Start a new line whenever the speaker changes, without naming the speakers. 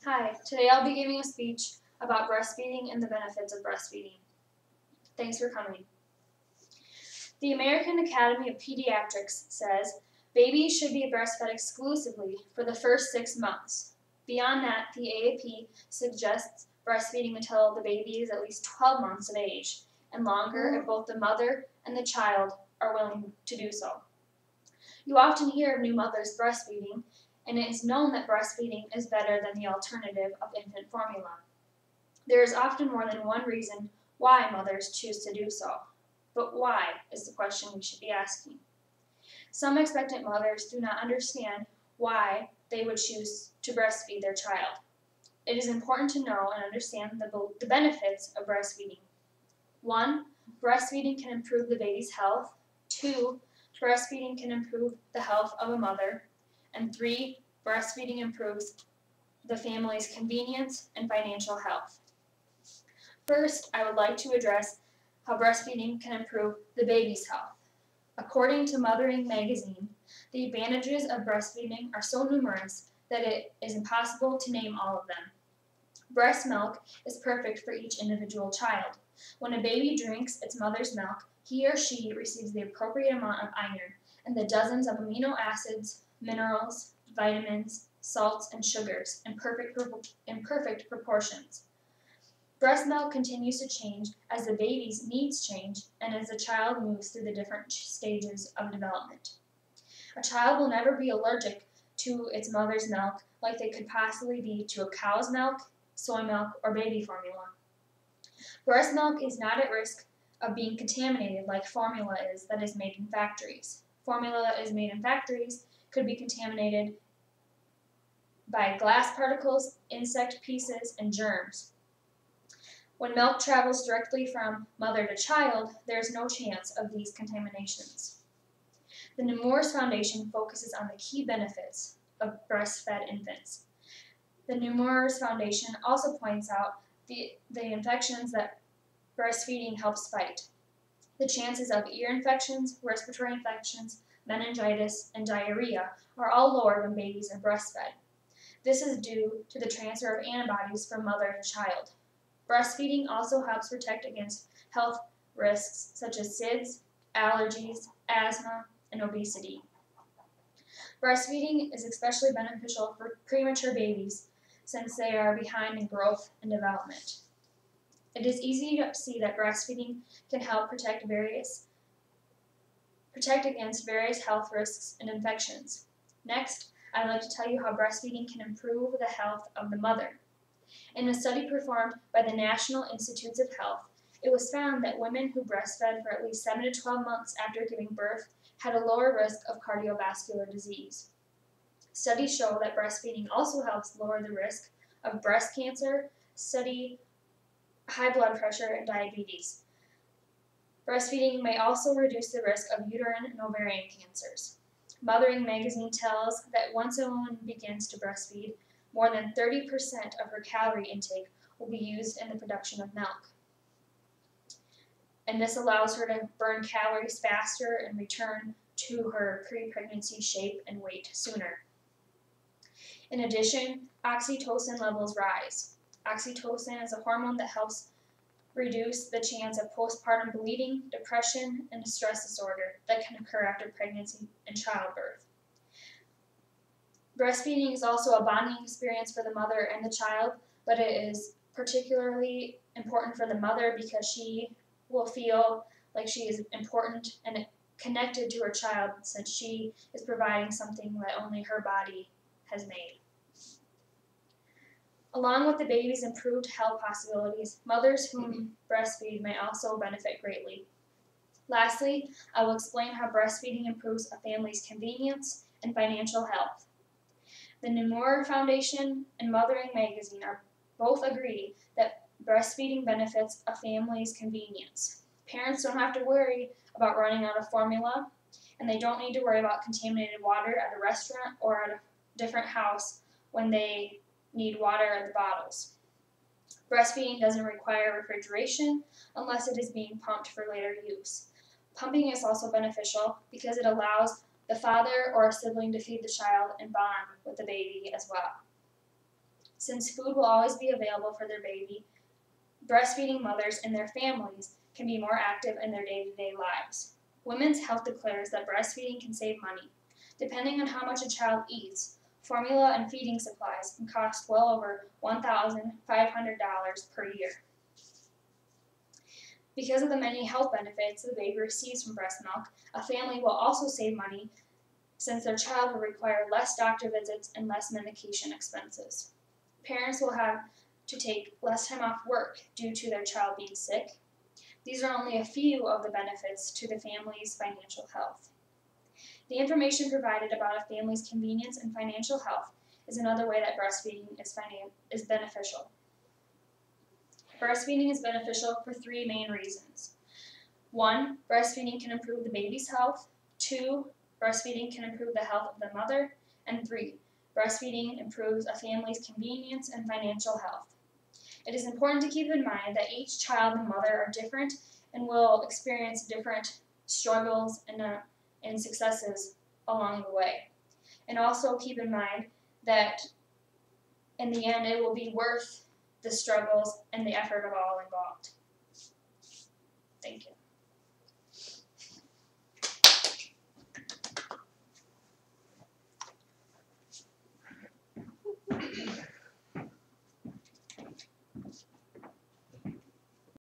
Hi, today I'll be giving a speech about breastfeeding and the benefits of breastfeeding. Thanks for coming. The American Academy of Pediatrics says babies should be breastfed exclusively for the first 6 months. Beyond that, the AAP suggests breastfeeding until the baby is at least 12 months of age, and longer if both the mother and the child are willing to do so. You often hear of new mothers breastfeeding, and it is known that breastfeeding is better than the alternative of infant formula. There is often more than one reason why mothers choose to do so. But why is the question we should be asking. Some expectant mothers do not understand why they would choose to breastfeed their child. It is important to know and understand the benefits of breastfeeding. 1. Breastfeeding can improve the baby's health. 2. Breastfeeding can improve the health of a mother. And 3. Breastfeeding improves the family's convenience and financial health. First, I would like to address how breastfeeding can improve the baby's health. According to Mothering Magazine, the advantages of breastfeeding are so numerous that it is impossible to name all of them. Breast milk is perfect for each individual child. When a baby drinks its mother's milk, he or she receives the appropriate amount of iron and the dozens of amino acids, minerals, vitamins, salts, and sugars in perfect proportions. Breast milk continues to change as the baby's needs change and as the child moves through the different stages of development. A child will never be allergic to its mother's milk like they could possibly be to a cow's milk, soy milk, or baby formula. Breast milk is not at risk of being contaminated like formula is that is made in factories. Formula that is made in factories could be contaminated by glass particles, insect pieces, and germs. When milk travels directly from mother to child, there is no chance of these contaminations. The Nemours Foundation focuses on the key benefits of breastfed infants. The Nemours Foundation also points out the infections that breastfeeding helps fight. The chances of ear infections, respiratory infections, meningitis, and diarrhea are all lower when babies are breastfed. This is due to the transfer of antibodies from mother to child. Breastfeeding also helps protect against health risks such as SIDS, allergies, asthma, and obesity. Breastfeeding is especially beneficial for premature babies since they are behind in growth and development. It is easy to see that breastfeeding can help protect against various health risks and infections. Next, I'd like to tell you how breastfeeding can improve the health of the mother. In a study performed by the National Institutes of Health, it was found that women who breastfed for at least 7 to 12 months after giving birth had a lower risk of cardiovascular disease. Studies show that breastfeeding also helps lower the risk of breast cancer, high blood pressure, and diabetes. Breastfeeding may also reduce the risk of uterine and ovarian cancers. Mothering Magazine tells that once a woman begins to breastfeed, more than 30% of her calorie intake will be used in the production of milk. And this allows her to burn calories faster and return to her pre-pregnancy shape and weight sooner. In addition, oxytocin levels rise. Oxytocin is a hormone that helps reduce the chance of postpartum bleeding, depression, and a stress disorder that can occur after pregnancy and childbirth. Breastfeeding is also a bonding experience for the mother and the child, but it is particularly important for the mother because she will feel like she is important and connected to her child since she is providing something that only her body has made. Along with the baby's improved health possibilities, mothers who breastfeed may also benefit greatly. Lastly, I will explain how breastfeeding improves a family's convenience and financial health. The Nemours Foundation and Mothering Magazine both agree that breastfeeding benefits a family's convenience. Parents don't have to worry about running out of formula, and they don't need to worry about contaminated water at a restaurant or at a different house when they need water at the bottles. Breastfeeding doesn't require refrigeration unless it is being pumped for later use. Pumping is also beneficial because it allows the father or a sibling to feed the child and bond with the baby as well. Since food will always be available for their baby, breastfeeding mothers and their families can be more active in their day-to-day lives. Women's Health declares that breastfeeding can save money. Depending on how much a child eats, formula and feeding supplies can cost well over $1,500 per year. Because of the many health benefits the baby receives from breast milk, a family will also save money since their child will require less doctor visits and less medication expenses. Parents will have to take less time off work due to their child being sick. These are only a few of the benefits to the family's financial health. The information provided about a family's convenience and financial health is another way that breastfeeding is beneficial. Breastfeeding is beneficial for three main reasons. 1, breastfeeding can improve the baby's health. 2, breastfeeding can improve the health of the mother. And 3, breastfeeding improves a family's convenience and financial health. It is important to keep in mind that each child and mother are different and will experience different struggles and successes along the way. And also keep in mind that in the end it will be worth the struggles and the effort of all involved. Thank you.